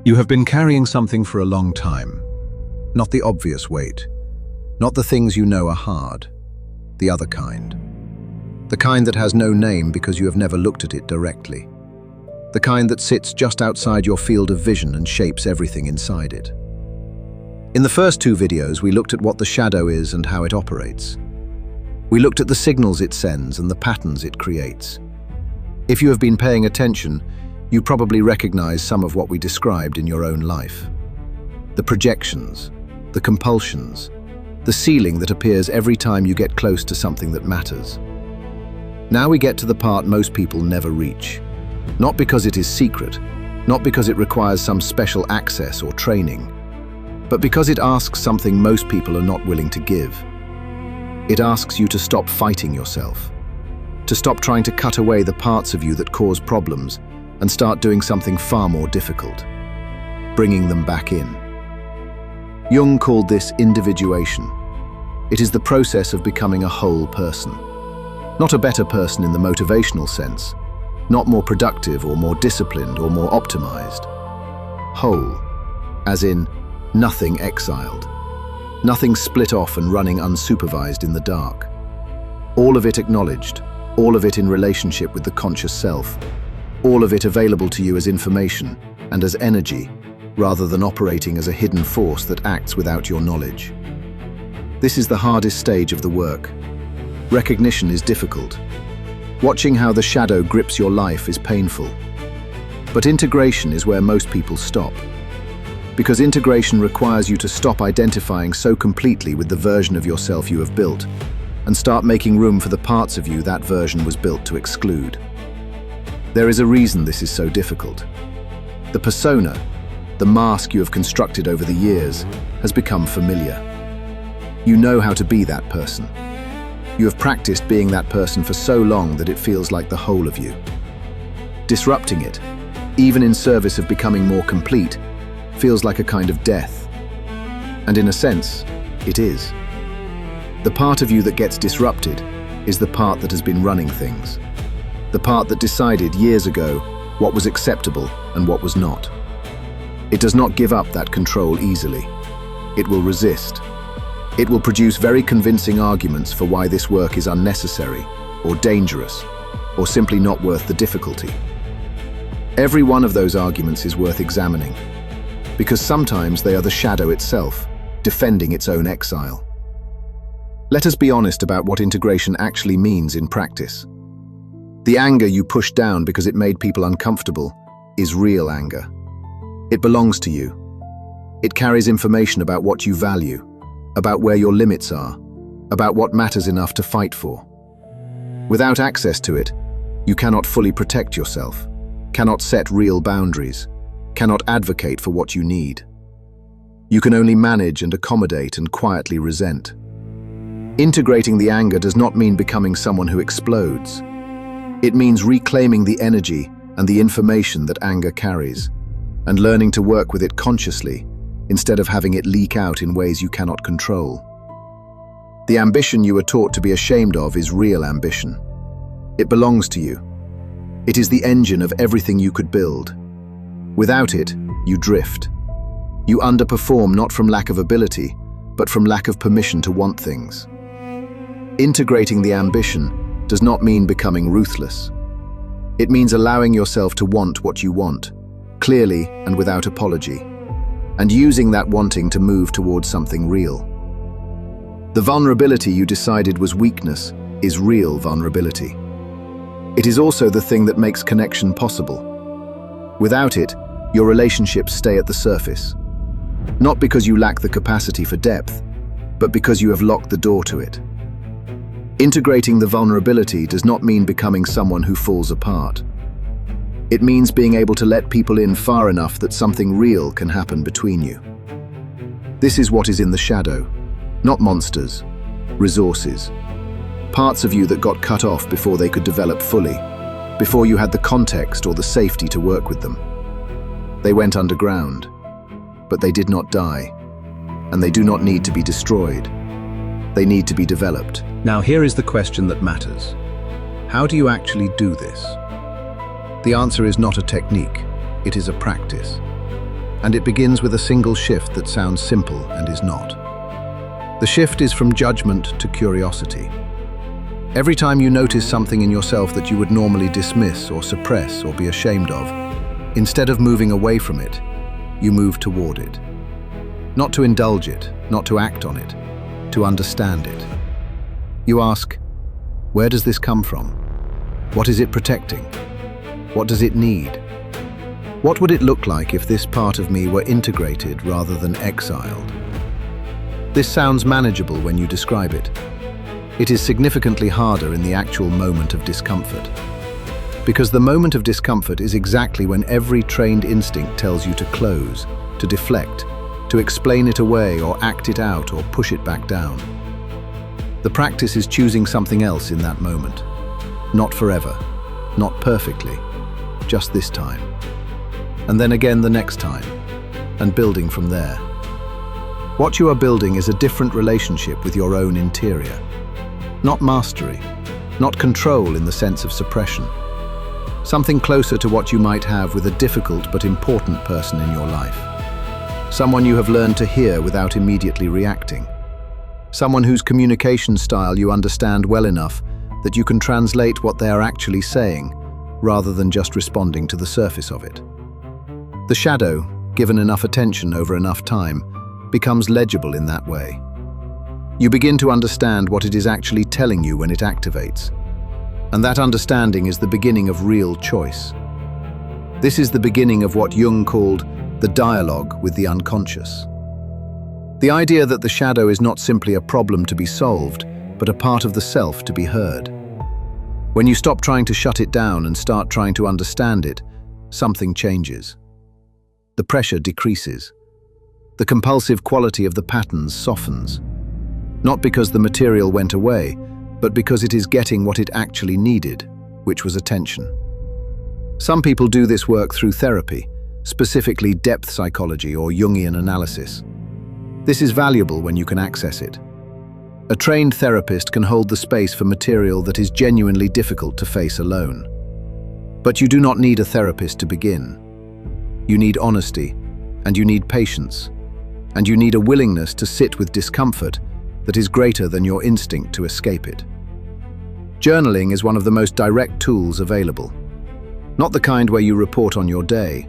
You have been carrying something for a long time. Not the obvious weight. Not the things you know are hard. The other kind. The kind that has no name because you have never looked at it directly. The kind that sits just outside your field of vision and shapes everything inside it. In the first two videos, we looked at what the shadow is and how it operates. We looked at the signals it sends and the patterns it creates. If you have been paying attention, you probably recognize some of what we described in your own life. The projections, the compulsions, the ceiling that appears every time you get close to something that matters. Now we get to the part most people never reach. Not because it is secret, not because it requires some special access or training, but because it asks something most people are not willing to give. It asks you to stop fighting yourself, to stop trying to cut away the parts of you that cause problems and start doing something far more difficult, bringing them back in. Jung called this individuation. It is the process of becoming a whole person. Not a better person in the motivational sense, not more productive or more disciplined or more optimized. Whole, as in nothing exiled, nothing split off and running unsupervised in the dark. All of it acknowledged, all of it in relationship with the conscious self, all of it available to you as information and as energy, rather than operating as a hidden force that acts without your knowledge. This is the hardest stage of the work. Recognition is difficult. Watching how the shadow grips your life is painful. But integration is where most people stop. Because integration requires you to stop identifying so completely with the version of yourself you have built and start making room for the parts of you that version was built to exclude. There is a reason this is so difficult. The persona, the mask you have constructed over the years, has become familiar. You know how to be that person. You have practiced being that person for so long that it feels like the whole of you. Disrupting it, even in service of becoming more complete, feels like a kind of death. And in a sense, it is. The part of you that gets disrupted is the part that has been running things. The part that decided years ago what was acceptable and what was not. It does not give up that control easily. It will resist. It will produce very convincing arguments for why this work is unnecessary, or dangerous, or simply not worth the difficulty. Every one of those arguments is worth examining, because sometimes they are the shadow itself, defending its own exile. Let us be honest about what integration actually means in practice. The anger you pushed down because it made people uncomfortable is real anger. It belongs to you. It carries information about what you value, about where your limits are, about what matters enough to fight for. Without access to it, you cannot fully protect yourself, cannot set real boundaries, cannot advocate for what you need. You can only manage and accommodate and quietly resent. Integrating the anger does not mean becoming someone who explodes. It means reclaiming the energy and the information that anger carries, and learning to work with it consciously instead of having it leak out in ways you cannot control. The ambition you were taught to be ashamed of is real ambition. It belongs to you. It is the engine of everything you could build. Without it, you drift. You underperform not from lack of ability, but from lack of permission to want things. Integrating the ambition does not mean becoming ruthless. It means allowing yourself to want what you want, clearly and without apology, and using that wanting to move towards something real. The vulnerability you decided was weakness is real vulnerability. It is also the thing that makes connection possible. Without it, your relationships stay at the surface. Not because you lack the capacity for depth, but because you have locked the door to it. Integrating the vulnerability does not mean becoming someone who falls apart. It means being able to let people in far enough that something real can happen between you. This is what is in the shadow, not monsters, resources. Parts of you that got cut off before they could develop fully, before you had the context or the safety to work with them. They went underground, but they did not die, and they do not need to be destroyed. They need to be developed. Now here is the question that matters. How do you actually do this? The answer is not a technique, it is a practice. And it begins with a single shift that sounds simple and is not. The shift is from judgment to curiosity. Every time you notice something in yourself that you would normally dismiss or suppress or be ashamed of, instead of moving away from it, you move toward it. Not to indulge it, not to act on it, to understand it. You ask, where does this come from? What is it protecting? What does it need? What would it look like if this part of me were integrated rather than exiled? This sounds manageable when you describe it. It is significantly harder in the actual moment of discomfort. Because the moment of discomfort is exactly when every trained instinct tells you to close, to deflect, to explain it away or act it out or push it back down. The practice is choosing something else in that moment. Not forever, not perfectly, just this time. And then again the next time, and building from there. What you are building is a different relationship with your own interior. Not mastery, not control in the sense of suppression. Something closer to what you might have with a difficult but important person in your life. Someone you have learned to hear without immediately reacting. Someone whose communication style you understand well enough that you can translate what they are actually saying, rather than just responding to the surface of it. The shadow, given enough attention over enough time, becomes legible in that way. You begin to understand what it is actually telling you when it activates. And that understanding is the beginning of real choice. This is the beginning of what Jung called the dialogue with the unconscious. The idea that the shadow is not simply a problem to be solved, but a part of the self to be heard. When you stop trying to shut it down and start trying to understand it, something changes. The pressure decreases. The compulsive quality of the patterns softens. Not because the material went away, but because it is getting what it actually needed, which was attention. Some people do this work through therapy, specifically depth psychology or Jungian analysis. This is valuable when you can access it. A trained therapist can hold the space for material that is genuinely difficult to face alone. But you do not need a therapist to begin. You need honesty, and you need patience, and you need a willingness to sit with discomfort that is greater than your instinct to escape it. Journaling is one of the most direct tools available. Not the kind where you report on your day,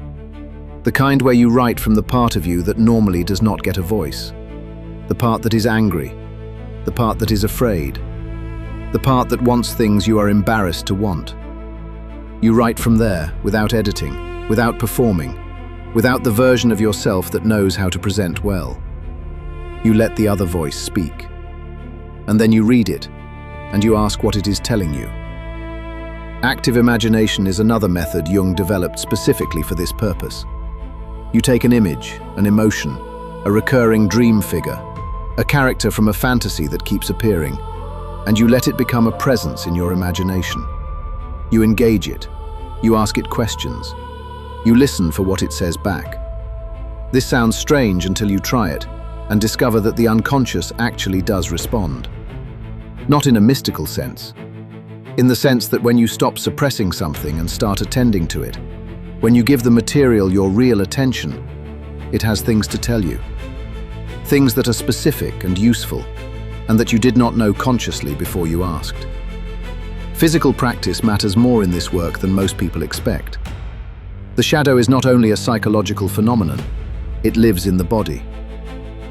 the kind where you write from the part of you that normally does not get a voice, the part that is angry, the part that is afraid, the part that wants things you are embarrassed to want. You write from there, without editing, without performing, without the version of yourself that knows how to present well. You let the other voice speak. And then you read it, and you ask what it is telling you. Active imagination is another method Jung developed specifically for this purpose. You take an image, an emotion, a recurring dream figure, a character from a fantasy that keeps appearing, and you let it become a presence in your imagination. You engage it. You ask it questions. You listen for what it says back. This sounds strange until you try it and discover that the unconscious actually does respond. Not in a mystical sense. In the sense that when you stop suppressing something and start attending to it, when you give the material your real attention, it has things to tell you. Things that are specific and useful, and that you did not know consciously before you asked. Physical practice matters more in this work than most people expect. The shadow is not only a psychological phenomenon, it lives in the body.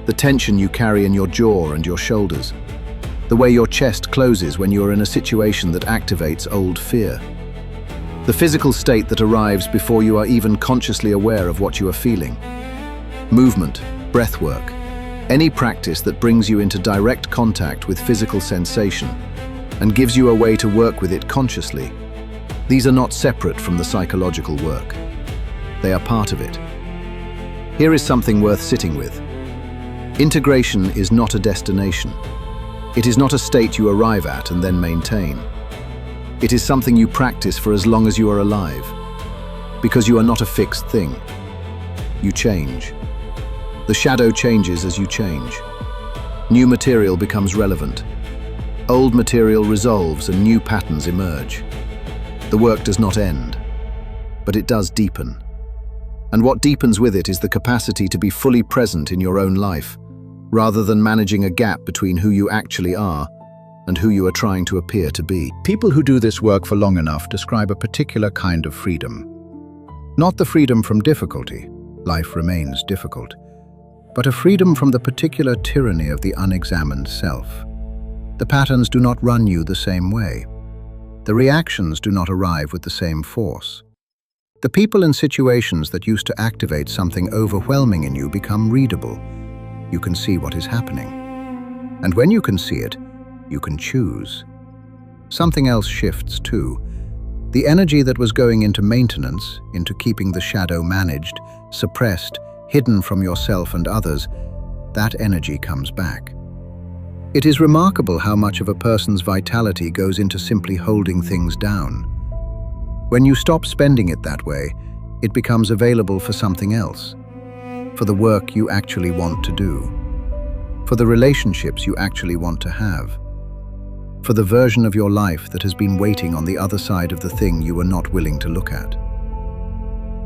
The tension you carry in your jaw and your shoulders, the way your chest closes when you are in a situation that activates old fear. The physical state that arrives before you are even consciously aware of what you are feeling. Movement, breath work, any practice that brings you into direct contact with physical sensation and gives you a way to work with it consciously. These are not separate from the psychological work. They are part of it. Here is something worth sitting with. Integration is not a destination. It is not a state you arrive at and then maintain. It is something you practice for as long as you are alive, because you are not a fixed thing. You change. The shadow changes as you change. New material becomes relevant. Old material resolves and new patterns emerge. The work does not end, but it does deepen. And what deepens with it is the capacity to be fully present in your own life, rather than managing a gap between who you actually are and who you are trying to appear to be. People who do this work for long enough describe a particular kind of freedom. Not the freedom from difficulty, life remains difficult, but a freedom from the particular tyranny of the unexamined self. The patterns do not run you the same way. The reactions do not arrive with the same force. The people and situations that used to activate something overwhelming in you become readable. You can see what is happening. And when you can see it, you can choose. Something else shifts too. The energy that was going into maintenance, into keeping the shadow managed, suppressed, hidden from yourself and others, that energy comes back. It is remarkable how much of a person's vitality goes into simply holding things down. When you stop spending it that way, it becomes available for something else, for the work you actually want to do, for the relationships you actually want to have, for the version of your life that has been waiting on the other side of the thing you were not willing to look at.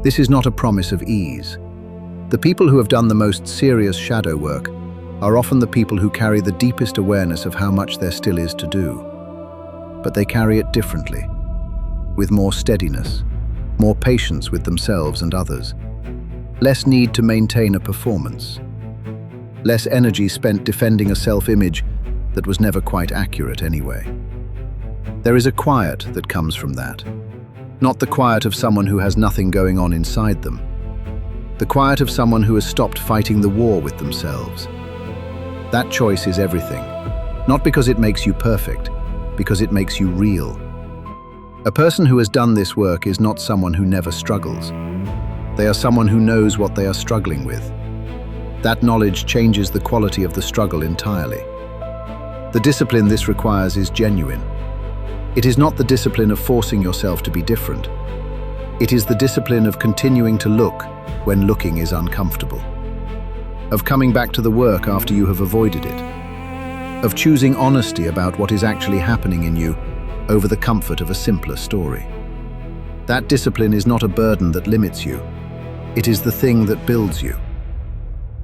This is not a promise of ease. The people who have done the most serious shadow work are often the people who carry the deepest awareness of how much there still is to do. But they carry it differently, with more steadiness, more patience with themselves and others, less need to maintain a performance, less energy spent defending a self-image that was never quite accurate anyway. There is a quiet that comes from that, not the quiet of someone who has nothing going on inside them, the quiet of someone who has stopped fighting the war with themselves. That choice is everything, not because it makes you perfect, because it makes you real. A person who has done this work is not someone who never struggles. They are someone who knows what they are struggling with. That knowledge changes the quality of the struggle entirely. The discipline this requires is genuine. It is not the discipline of forcing yourself to be different. It is the discipline of continuing to look when looking is uncomfortable, of coming back to the work after you have avoided it, of choosing honesty about what is actually happening in you over the comfort of a simpler story. That discipline is not a burden that limits you. It is the thing that builds you.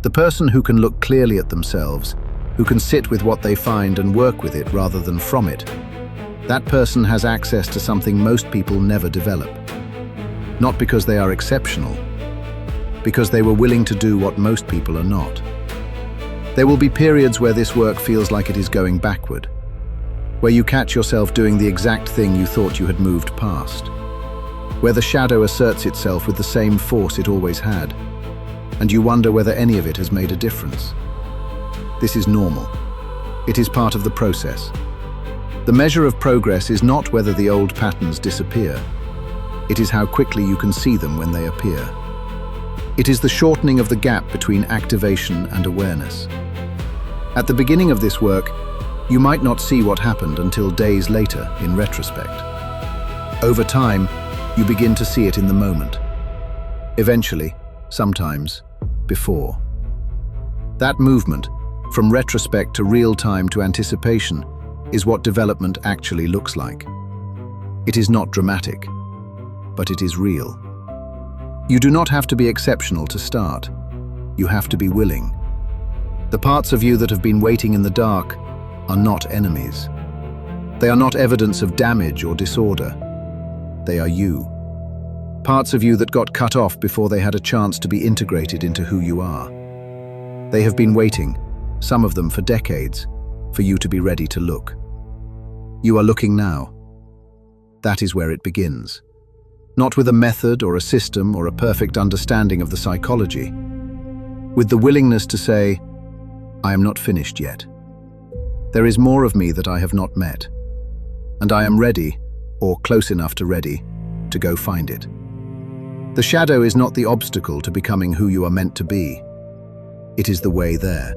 The person who can look clearly at themselves, who can sit with what they find and work with it rather than from it, that person has access to something most people never develop. Not because they are exceptional, because they were willing to do what most people are not. There will be periods where this work feels like it is going backward, where you catch yourself doing the exact thing you thought you had moved past, where the shadow asserts itself with the same force it always had, and you wonder whether any of it has made a difference. This is normal. It is part of the process. The measure of progress is not whether the old patterns disappear. It is how quickly you can see them when they appear. It is the shortening of the gap between activation and awareness. At the beginning of this work, you might not see what happened until days later, in retrospect. Over time, you begin to see it in the moment. Eventually, sometimes, before. That movement, from retrospect to real time to anticipation, is what development actually looks like. It is not dramatic, but it is real. You do not have to be exceptional to start. You have to be willing. The parts of you that have been waiting in the dark are not enemies. They are not evidence of damage or disorder. They are you. Parts of you that got cut off before they had a chance to be integrated into who you are. They have been waiting, some of them for decades, for you to be ready to look. You are looking now. That is where it begins. Not with a method or a system or a perfect understanding of the psychology. With the willingness to say, I am not finished yet. There is more of me that I have not met. And I am ready, or close enough to ready, to go find it. The shadow is not the obstacle to becoming who you are meant to be. It is the way there.